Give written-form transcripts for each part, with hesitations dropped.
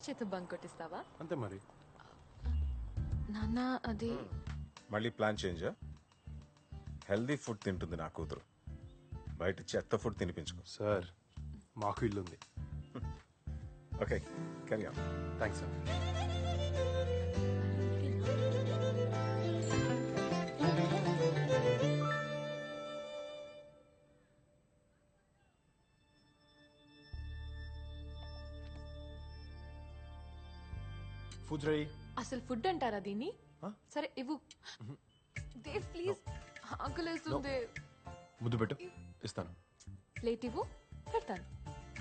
చేత బంక్ కొట్టిస్తావా? అంతే మరి. నాన్న అది మళ్ళీ ప్లాన్ చేంజా? హెల్దీ ఫుడ్ తింటుంది నా కూతురు, బయట చెత్త ఫుడ్ తినిపించుకో. సార్ మాకు ఇల్లు ఉంది. Okay, carry on. Thanks sir. Food ready. అసలు ఫుడ్ అంటారా దీన్ని? Huh? సరే ఇవ్వు. దేవ్ ప్లీజ్, ఆకలేస్తుంది. ముద్దు పెట్టు, ఇస్తాను. ప్లేట్ ఇవ్వు, పెడతాను.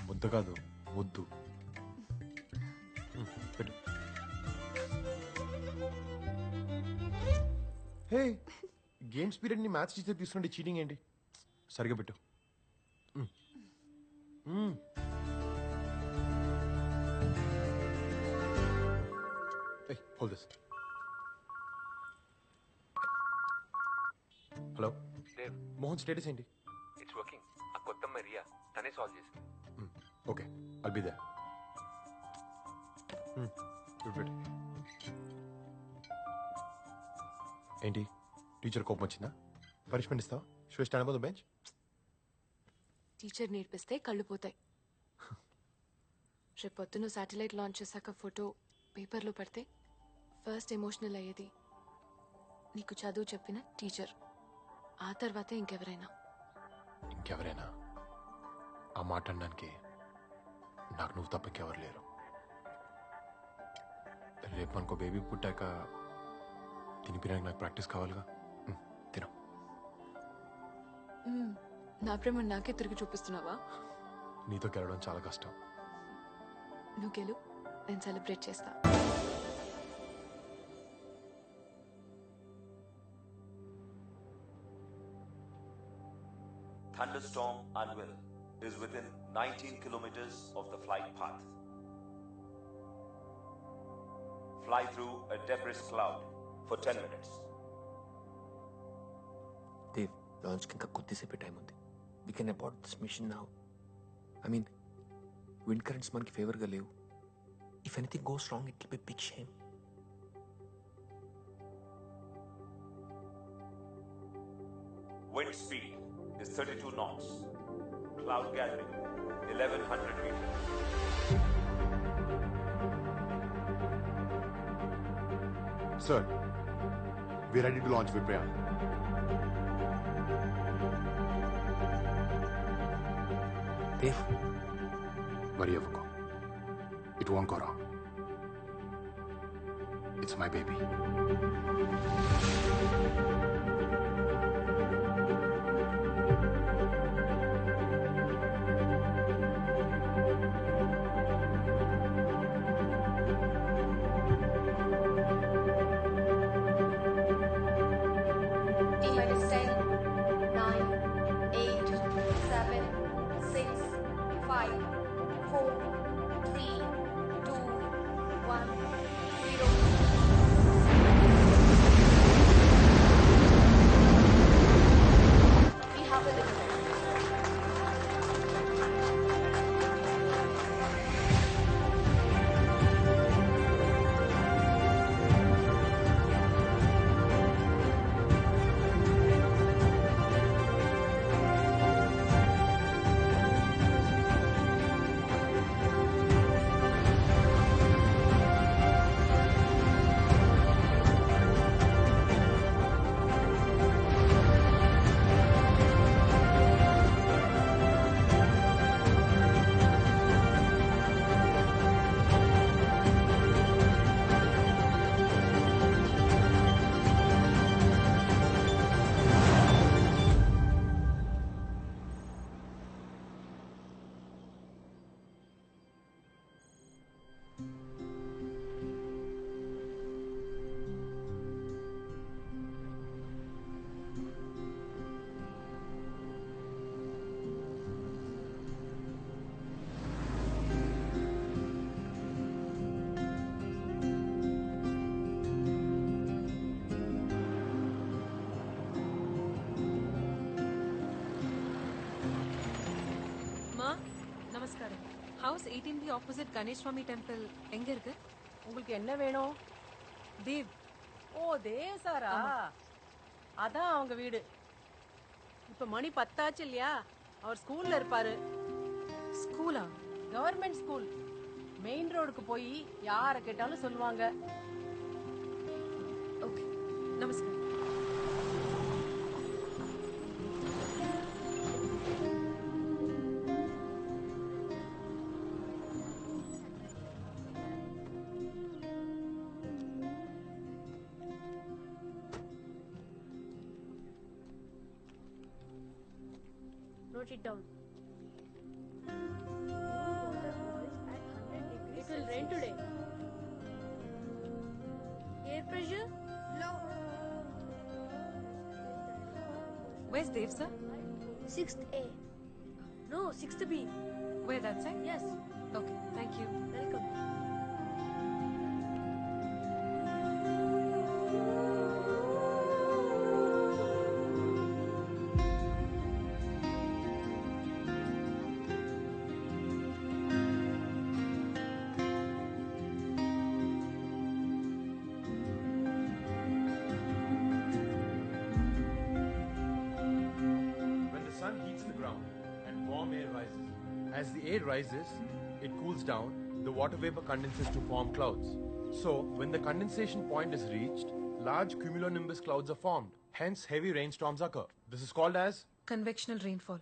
ముద్ద కాదు, ముద్దు. పెట్టు. హే, గేమ్స్ పీరియడ్ ని మ్యాథ్స్ టీచర్ తీసుకుంటే చీటింగ్ ఏంటి? సరిగా పెట్టు. Hold this. Hello Dev, Mohan, status ఏంటి? It's working. ఆ కొత్త రియా తనే సాల్వ్ చేసింది. Okay, I'll be there. Good bit. ఏంటి, టీచర్ కోపం వచ్చిందా? పనిష్మెంట్ ఇస్తావా? Show stand on the bench. Teacher నేర్పిస్తే కళ్ళు పోతాయి. రేపు పొద్దున శాటిలైట్ లాంచ్ చేశాక ఫోటో పేపర్లో పడితే ఫస్ట్ ఎమోషనల్ అయ్యేది నీకు చదువు చెప్పిన టీచర్, ఆ తర్వాతే ఇంకెవరైనా. ఇంకెవరైనా? ఆ మాట అనడానికి నాకు నువ్వు తప్ప ఇంకెవరు లేరు. రేపు మనకు బేబీ పుట్టాక తినిపించడానికి నాకు ప్రాక్టీస్ కావాలిగా. తిను. నా ప్రేమ నాకే తిరిగి చూపిస్తున్నావా? నీతో గెలవడం చాలా కష్టం. నువ్వు గెలు, నేను సెలబ్రేట్ చేస్తా. Thunderstorm Anvil is within 19 kilometers of the flight path. Fly through a debris cloud for 10 minutes. Dev, లాంచ్కి ఇంకా కొద్దిసేపే టైం ఉంది. We can abort this mission now. I mean, wind currents మనకి ఫేవర్గా లేవు. If anything goes wrong, it will be big shame. Wind speed is 32 knots. Cloud gathering 1100 meters. Sir, we're ready to launch Vipraya. Dev, Worry అవ్వకు. It won't go wrong. It's my baby. T-minus 10, 9, 8, 7, 6, 5, 4, 3, 2, 1, 0. திரும்பி opposite Ganesh சுவாமி temple எங்க இருக்கு? உங்களுக்கு என்ன வேணும்? தேவ். ஓ தேவ் சாரா, அதான் அவங்க வீடு. இப்ப மணி 10 ஆச்சு இல்லையா? அவர் ஸ்கூல்ல இருப்பாரு. ஸ்கூலா? Government school. மெயின் ரோடுக்கு போய் யார கேட்டாலும் சொல்லுவாங்க. ஓகே, நமஸ்காரம். Note it down. It will rain today. Air pressure low. Where's Dev, sir? 6th A. No, 6th B. Where, that side? Yes. Okay, thank you. Welcome. When the sun heats the ground and warm air rises, as the air rises, it cools down, the water vapor condenses to form clouds. So, when the condensation point is reached, large cumulonimbus clouds are formed. Hence, heavy rainstorms occur. This is called as Convectional rainfall.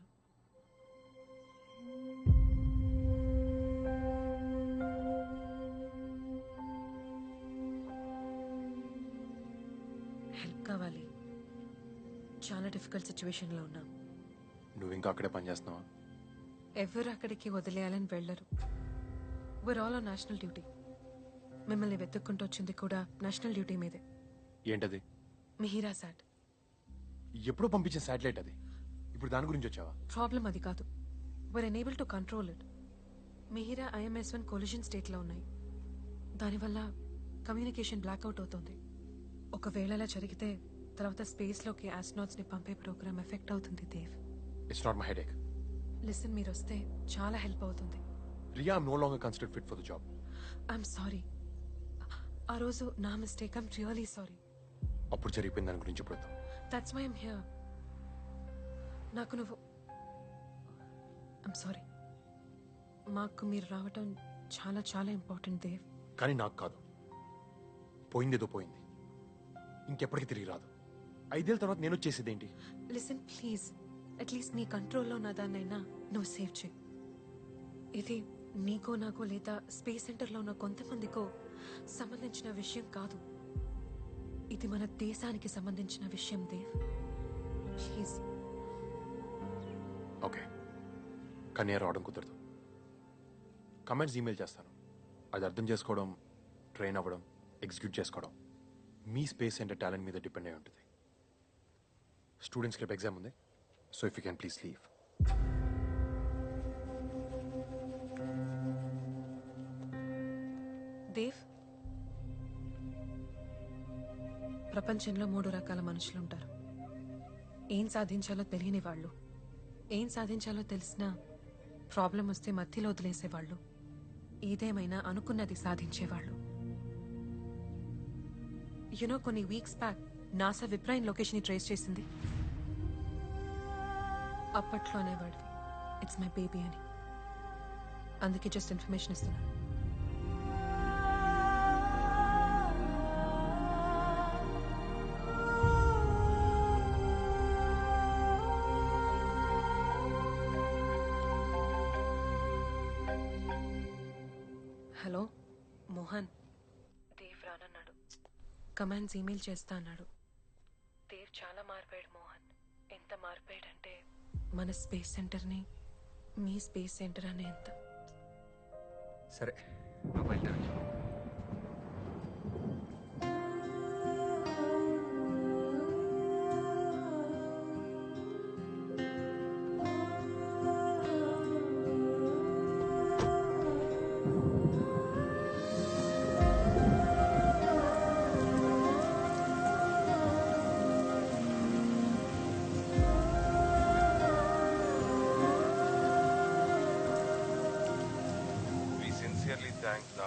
Help కావాలి. చాలా difficult సిచ్యువేషన్లో ఉన్నాం. నువ్వు ఇంకా అక్కడే పనిచేస్తున్నావా? ఎవరు అక్కడికి వదిలేయాలని వెళ్ళరు. we're all on national duty. మిమ్మల్ని వెతుక్కుంటూ వచ్చింది కూడా నేషనల్ డ్యూటీ మీదే. ఏంటది? మిహిరా సాట్. ఎప్పుడో పంపించిన శాటిలైట్ అది. ఇప్పుడు దాని గురించి వచ్చావా? ప్రాబ్లం అది కాదు. we're unable to control it. Mihira IMS-1 collision స్టేట్లో ఉన్నాయి. దానివల్ల కమ్యూనికేషన్ బ్లాక్అవుట్ అవుతుంది. ఒకవేళ అలా జరిగితే తర్వాత స్పేస్లోకి ఆస్ట్రోనాట్స్ని పంపే ప్రోగ్రామ్ ఎఫెక్ట్ అవుతుంది Dev. It's not my headache. Listen, మీరు వస్తే చాలా హెల్ప్ అవుతుంది. Riya, I'm no longer considered fit for the job. I'm sorry. ఆ రోజు నా మిస్టేక్. I'm really sorry. అప్పుడు జరిగిపోయింది దాని గురించి ఇప్పుడు వద్దాం. That's why I'm here. నాకు నువ్వు ఐఎమ్ సారీ. మాకు మీరు రావటం చాలా చాలా ఇంపార్టెంట్ దేవ్. కానీ నాకు కాదు. పోయిందేదో పోయింది, ఇంకెప్పటికీ తిరిగి రాదు. 5 ఏళ్ళ తర్వాత నేను వచ్చేసేదేంటి? లిసన్ ప్లీజ్, అట్లీస్ట్ నీ కంట్రోల్లో ఉన్న దాన్నైనా నువ్వు సేవ్ చేయి. ఇది నీకో నాకో లేదా స్పేస్ సెంటర్లో ఉన్న కొంతమందికో సంబంధించిన విషయం కాదు. ఇది మన దేశానికి సంబంధించిన విషయం దేవ్. ప్లీజ్. ఓకే, కానీ నేను రావడం కుదరదు. కమెంట్స్ ఈమెయిల్ చేస్తాను. అది అర్థం చేసుకోవడం, ట్రైన్ అవ్వడం, ఎగ్జిక్యూట్ చేసుకోవడం మీ స్పేస్ సెంటర్ టాలెంట్ మీద డిపెండ్ అయి ఉంటుంది. స్టూడెంట్స్కి రేపు ఎగ్జామ్ ఉంది. So if you can please leave. Dev, ప్రపంచంలో 3 రకాల మనుషులు ఉంటారు. ఏం సాధించాలో తెలియని వాళ్ళు, ఏం సాధించాలో తెలిసినా ప్రాబ్లం వస్తే మధ్యలో వదిలేసేవాళ్ళు, ఏదేమైనా అనుకున్నది సాధించేవాళ్ళు. యునో, కొన్ని వీక్స్ బ్యాక్ నాసా విప్రైన్ లొకేషన్ ట్రేస్ చేసింది. అప్పట్లో అనేవాడివి ఇట్స్ మై బేబీ అని. అందుకే జస్ట్ ఇన్ఫర్మేషన్ ఇస్తున్నా. హలో మోహన్. దేవ్ రానన్నాడు. కమాండ్స్ ఈమెయిల్ చేస్తా అన్నాడు. దేవ్ చాలా మారిపోయాడు మోహన్. ఎంత మారిపోయాడంటే మన స్పేస్ సెంటర్ని మీ స్పేస్ సెంటర్ అనే ఎంత. సరే, నువ్వు బయలుదేరు.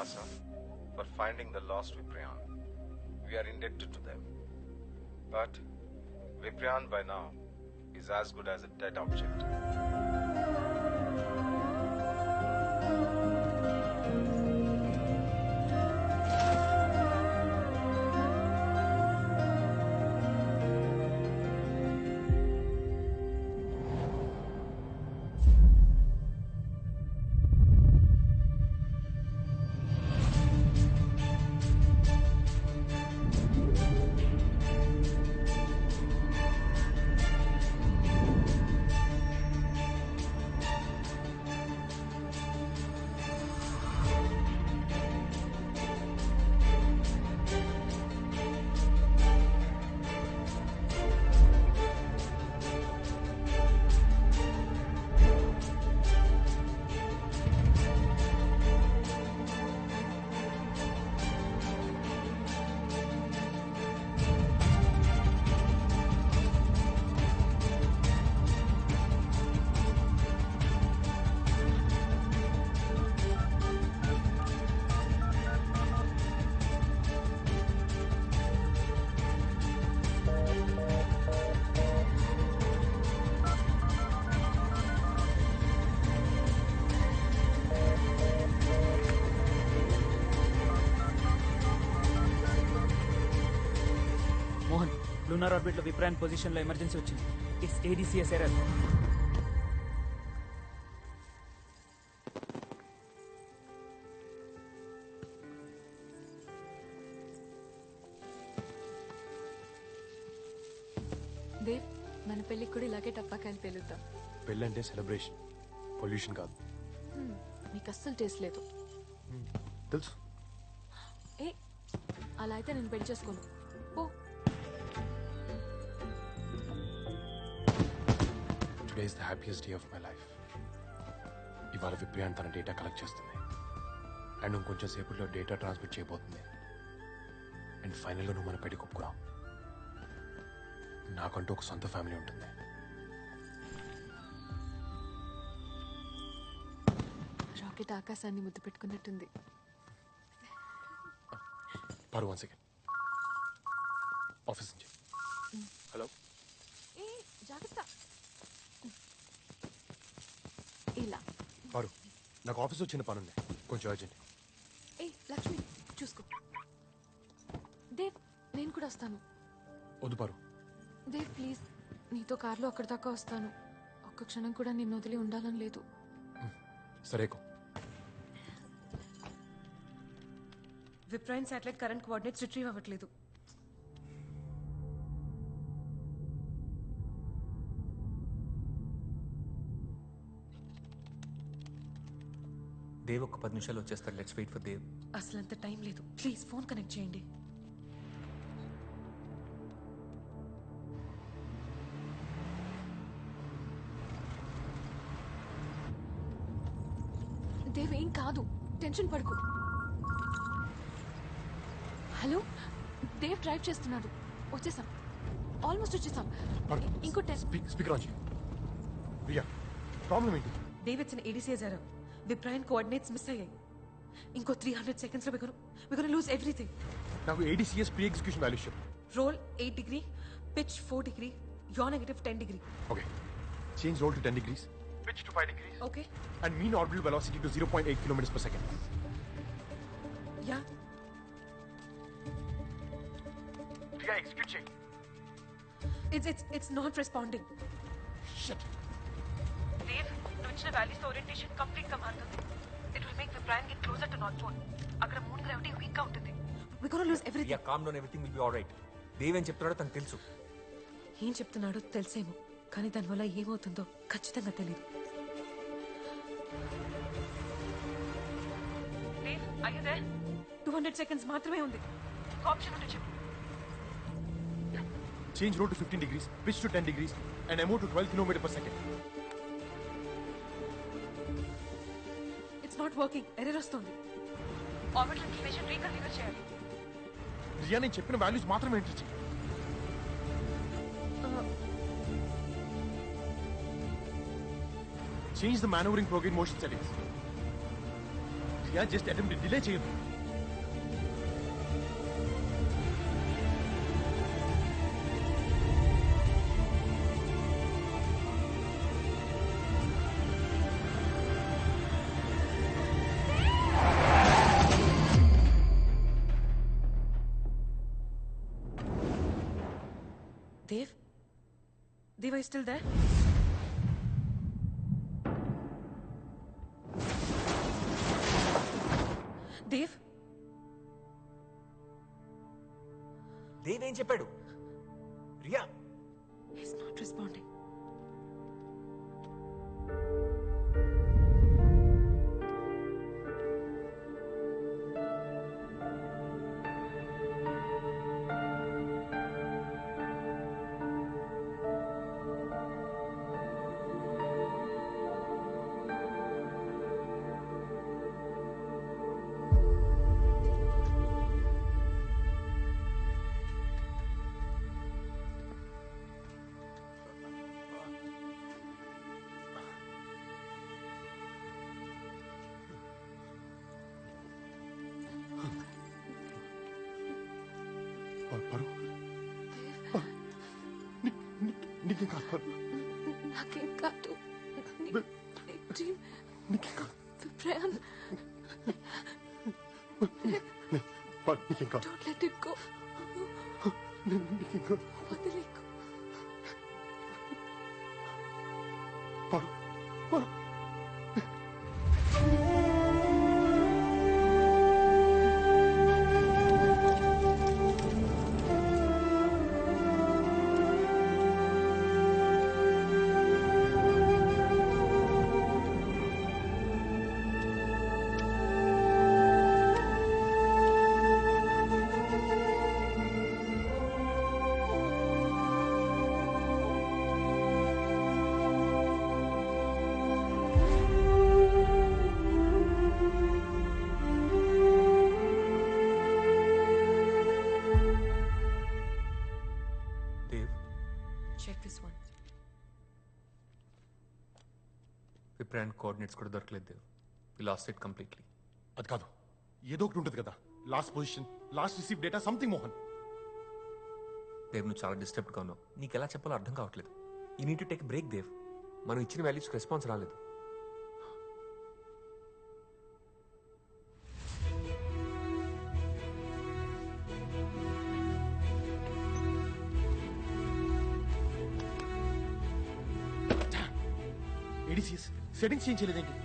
NASA for finding the lost Viprian. We are indebted to them. But Viprian by now is as good as a dead object. Mohan lunar ఆర్బిట్లో విప్రాన్ పొజిషన్లో ఎమర్జెన్సీ వచ్చింది. It's ADCS error. దేవ్, మన పెళ్ళికి కూడా ఇలాగే టపాకాయలు పేలుద్దాం. పెళ్ళంటే సెలబ్రేషన్, పొల్యూషన్ కాదు. నీకు అస్సలు టేస్ట్ లేదు. తెలుసు. ఏ అలా అయితే నేను పెళ్లి చేసుకోను. Oh today is the happiest day of my life. ఇవాళ విప్రియాన్ తన డేటా కలెక్ట్ చేస్తుంది అండ్ ఇంకొంచెం సేపట్లో డేటా ట్రాన్స్మిట్ చేయబోతుంది. అండ్ ఫైనల్గా నువ్వు మన పెళ్లి ఒప్పుకున్నావు. నాకంటూ ఒక సొంత ఫ్యామిలీ ఉంటుంది. రాకెట్ ఆకాశాన్ని ముద్దు పెట్టుకున్నట్టుంది. పరు 1 సెకండ్. ఆఫీస్ నుంచి. హలో. ఏ జాగ్రత్త. ఇలా పరు, నాకు ఆఫీస్లో చిన్న పని ఉంది, కొంచెం అర్జెంట్. ఏ లక్ష్మి చూసుకో. దేవ్, నేను కూడా వస్తాను. వద్దు పరు. దేవ్ ప్లీజ్, నీతో కార్లో అక్కడి దాకా వస్తాను. ఒక్క క్షణం కూడా నిన్ను వదిలి ఉండాలని లేదు. సరేకో. విప్రైన్ శాటిలైట్ కరెంట్ కోఆర్డినేట్స్ రిట్రీవ్ అవ్వట్లేదు. దేవ్ ఒక 10 నిమిషాలు వచ్చేస్తాడు. Let's wait for Dev. అసలు అంత టైం లేదు. ప్లీజ్ ఫోన్ కనెక్ట్ చేయండి. దేవ్ ఏం కాదు, టెన్షన్ పడుకు. హలో, దేవ్ డ్రైవ్ చేస్తున్నాడు. వచ్చేసాం, ఆల్మోస్ట్ వచ్చేసాం. ఇంకో 10. స్పీకర్ ఆన్ చేయి. ప్రియా, ప్రాబ్లం ఏంటి? Dev it's ADCS error. విప్రైన్ కోఆర్డినేట్స్ మిస్ అయ్యాయి. ఇంకో 300 seconds లో we're gonna lose everything. నాకు ADCS ప్రీ ఎగ్జిక్యూషన్ వాల్యూస్ చెప్పు. Roll 8 degree, pitch 4 degree, yaw negative 10 degree. Okay, change roll to 10 degrees, pitch to 5 degrees, Okay. and mean orbital velocity to 0.8 kilometers per second. Yeah. Priya, execute చేయి. It's not responding. Shit. Dave, నువ్వు ఇచ్చిన values orientation complete గా మారుతుంది. It will make Viprian get closer to North Pole. అక్కడ moon gravity weak గా ఉంటుంది. We're gonna lose everything. Yeah, calm down, everything will be alright. Dev ఏం చెప్తున్నాడో తనకు తెలుసు. ఏం చెప్తున్నాడో తెలుసేమో, కానీ దానివల్ల ఏమవుతుందో ఖచ్చితంగా తెలియదు. Dave, are you there? 200 seconds మాత్రమే ఉంది. ఆప్షన్ ఉంటే చెప్పు. Change roll to 15 degrees, pitch to 10 degrees, and MO to 12 kilometers per second. It's not working. Error వస్తుంది. ఆర్బిటల్ ఇన్ఫర్మేషన్ రీకన్ఫిగర్ చేయాలి. రియా, నేను చెప్పిన వాల్యూస్ మాత్రమే ఎంటర్ చేయి. Change the maneuvering program motion settings. Yeah just attempt delay చేయదు. Dev? Dev, are you still there? Dev? Dev ఏం చెప్పాడు? Riya He's not responding. పరు నీకేం కాదు పరు. నాకేం కాదు. నీకేం కాదు విప్రయాన్, పరు, నీకేం కాదు. don't let it go. నీకేం కాదు వదిలేకు. పరు, పరు. Dev, Check this one. విప్రాన్ కోఆర్డినేట్స్ కూడా దొరకలేదు Dev. We lost it completely. అది కాదు, ఏదో ఒకటి ఉంటుంది కదా. Last position, last receive data, something. Mohan, Dev నువ్వు చాలా డిస్టర్బ్డ్గా ఉన్నావు. నీకు ఎలా చెప్పాలో అర్థం కావట్లేదు. You need to take break Dev. మనం ఇచ్చిన వాల్యూస్కి రెస్పాన్స్ రాలేదు. ఏడీసీఎస్ సెట్టింగ్స్ చేంజ్ చేయలేదేంటి?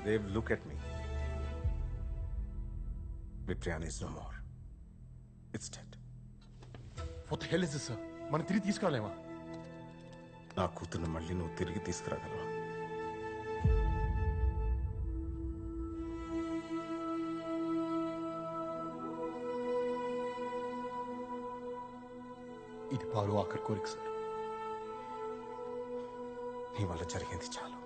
Dave, look at me. Viprian is no more. It's dead. What the hell is this, sir? మనం తిరిగి తీసుకురాలేమా? నా కూతుర్ని మళ్ళీ నువ్వు తిరిగి తీసుకురాగలవా? ఇది పారు ఆఖరి కోరిక సార్. నీ వల్ల జరిగింది చాలు.